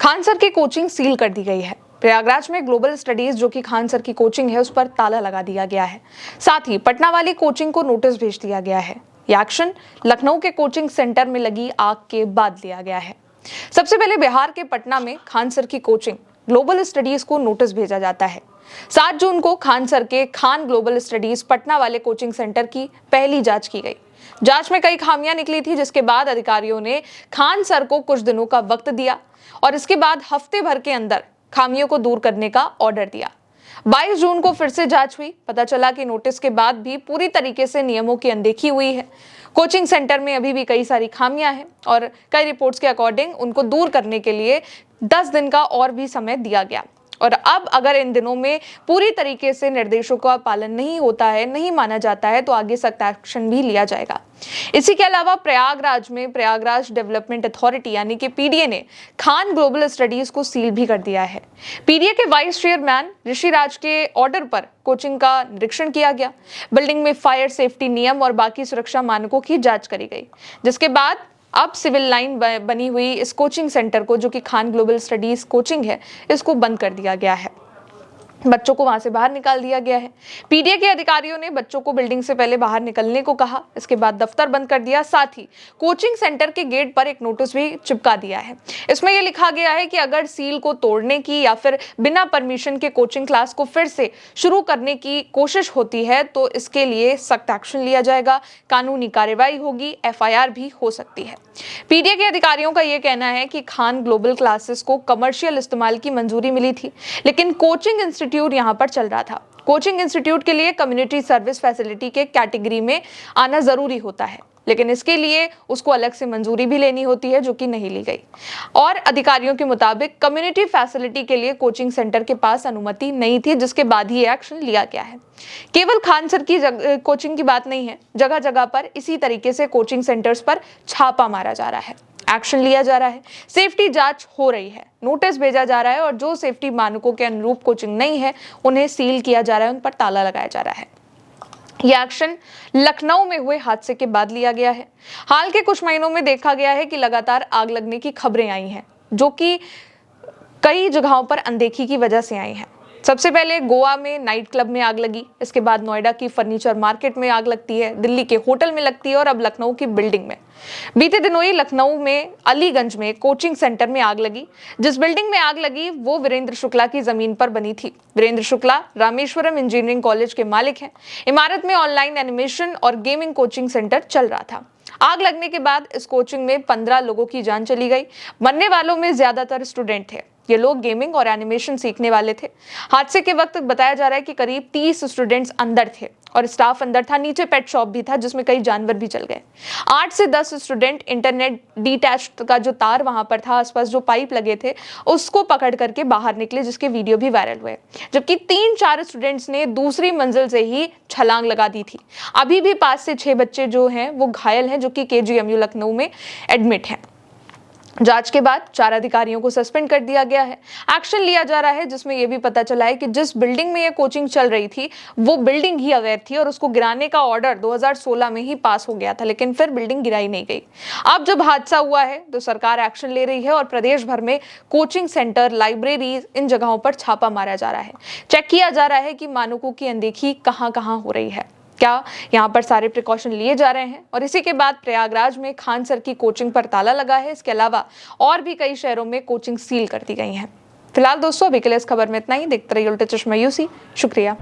Khan sir की coaching seal कर दी गई है। प्रयागराज में ग्लोबल स्टडीज जो कि खान सर की कोचिंग है उस पर ताला लगा दिया गया है। साथ ही पटना वाली कोचिंग को नोटिस भेज दिया गया है। यह एक्शन लखनऊ के कोचिंग सेंटर में लगी आग के बाद लिया गया है। सबसे पहले बिहार के पटना में खान सर की कोचिंग ग्लोबल स्टडीज को नोटिस भेजा जाता है। 7 जून को खान सर के खान ग्लोबल स्टडीज पटना वाले कोचिंग सेंटर की पहली जांच की गई। जांच में कई खामियां निकली थी, जिसके बाद अधिकारियों ने खान सर को कुछ दिनों का वक्त दिया और इसके बाद हफ्ते भर के अंदर खामियों को दूर करने का ऑर्डर दिया। 22 जून को फिर से जांच हुई। पता चला कि नोटिस के बाद भी पूरी तरीके से नियमों की अनदेखी हुई है। कोचिंग सेंटर में अभी भी कई सारी खामियां हैं और कई रिपोर्ट्स के अकॉर्डिंग उनको दूर करने के लिए 10 दिन का और भी समय दिया गया। और अब अगर इन दिनों में पूरी तरीके से निर्देशों का पालन नहीं होता है, नहीं माना जाता है, तो आगे सख्त एक्शन भी लिया जाएगा। इसी के अलावा प्रयागराज में प्रयागराज डेवलपमेंट अथॉरिटी यानी कि पीडीए ने खान ग्लोबल स्टडीज को सील भी कर दिया है। पीडीए के वाइस चेयरमैन ऋषिराज के ऑर्डर पर कोचिंग का निरीक्षण किया गया। बिल्डिंग में फायर सेफ्टी नियम और बाकी सुरक्षा मानकों की जांच करी गई, जिसके बाद अब सिविल लाइन बनी हुई इस कोचिंग सेंटर को, जो कि खान ग्लोबल स्टडीज कोचिंग है, इसको बंद कर दिया गया है। बच्चों को वहां से बाहर निकाल दिया गया है। पीडीए के अधिकारियों ने बच्चों को बिल्डिंग से पहले बाहर निकलने को कहा। इसके बाद दफ्तर बंद कर दिया। साथ ही कोचिंग सेंटर के गेट पर एक नोटिस भी चिपका दिया है। इसमें यह लिखा गया है कि अगर सील को तोड़ने की या फिर बिना परमिशन के कोचिंग क्लास को फिर से शुरू करने की कोशिश होती है तो इसके लिए सख्त एक्शन लिया जाएगा, कानूनी कार्रवाई होगी, एफआईआर भी हो सकती है। पीडीए के अधिकारियों का यह कहना है कि खान ग्लोबल क्लासेस को कमर्शियल इस्तेमाल की मंजूरी मिली थी, लेकिन कोचिंग इंस्टीट्यूट यहां पर चल रहा था। कोचिंग इंस्टीट्यूट के लिए कम्युनिटी सर्विस फैसिलिटी के कैटेगरी में आना जरूरी होता है, लेकिन इसके लिए उसको अलग से मंजूरी भी लेनी होती है, जो कि नहीं ली गई। और अधिकारियों के मुताबिक कम्युनिटी फैसिलिटी के लिए कोचिंग सेंटर के पास अनुमति नहीं थी, जिसके बाद ही एक्शन लिया गया है। केवल खान सर की कोचिंग की बात नहीं है, जगह जगह पर इसी तरीके से कोचिंग सेंटर्स पर छापा मारा जा रहा है, एक्शन लिया जा रहा है, सेफ्टी जांच हो रही है, नोटिस भेजा जा रहा है और जो सेफ्टी मानकों के अनुरूप कोचिंग नहीं है उन्हें सील किया जा रहा है, उन पर ताला लगाया जा रहा है। यह एक्शन लखनऊ में हुए हादसे के बाद लिया गया है। हाल के कुछ महीनों में देखा गया है कि लगातार आग लगने की खबरें आई हैं, जो कि कई जगहों पर अनदेखी की वजह से आई हैं। सबसे पहले गोवा में नाइट क्लब में आग लगी, इसके बाद नोएडा की फर्नीचर मार्केट में आग लगती है, दिल्ली के होटल में लगती है और अब लखनऊ की बिल्डिंग में। बीते दिनों ही लखनऊ में अलीगंज में कोचिंग सेंटर में आग लगी। जिस बिल्डिंग में आग लगी वो वीरेंद्र शुक्ला की जमीन पर बनी थी। वीरेंद्र शुक्ला रामेश्वरम इंजीनियरिंग कॉलेज के मालिक हैं। इमारत में ऑनलाइन एनिमेशन और गेमिंग कोचिंग सेंटर चल रहा था। आग लगने के बाद इस कोचिंग में 15 लोगों की जान चली गई। मरने वालों में ज्यादातर स्टूडेंट थे। ये लोग गेमिंग और एनिमेशन सीखने वाले थे। हादसे के वक्त बताया जा रहा है कि करीब 30 स्टूडेंट्स अंदर थे और स्टाफ अंदर था। नीचे पेट शॉप भी था, जिसमें कई जानवर भी चल गए। 8 से 10 स्टूडेंट इंटरनेट डिटैच्ड का जो तार वहां पर था, आसपास जो पाइप लगे थे, उसको पकड़ करके बाहर निकले, जिसके वीडियो भी वायरल हुए। जबकि 3-4 स्टूडेंट्स ने दूसरी मंजिल से ही छलांग लगा दी थी। अभी भी 5 से 6 बच्चे जो हैं वो घायल हैं, जो कि केजीएमयू लखनऊ में एडमिट हैं। जांच के बाद 4 अधिकारियों को सस्पेंड कर दिया गया है। एक्शन लिया जा रहा है, जिसमें यह भी पता चला है कि जिस बिल्डिंग में यह कोचिंग चल रही थी वो बिल्डिंग ही अवैध थी और उसको गिराने का ऑर्डर 2016 में ही पास हो गया था, लेकिन फिर बिल्डिंग गिराई नहीं गई। अब जब हादसा हुआ है तो सरकार एक्शन ले रही है और प्रदेश भर में कोचिंग सेंटर, लाइब्रेरी, इन जगहों पर छापा मारा जा रहा है। चेक किया जा रहा है कि मानकों की अनदेखी कहां-कहां हो रही है, क्या यहाँ पर सारे प्रिकॉशन लिए जा रहे हैं। और इसी के बाद प्रयागराज में खान सर की कोचिंग पर ताला लगा है। इसके अलावा और भी कई शहरों में कोचिंग सील कर दी गई हैं। फिलहाल दोस्तों अभी के लिए इस खबर में इतना ही। देखते रहिए उल्टा चश्मा यूसी। शुक्रिया।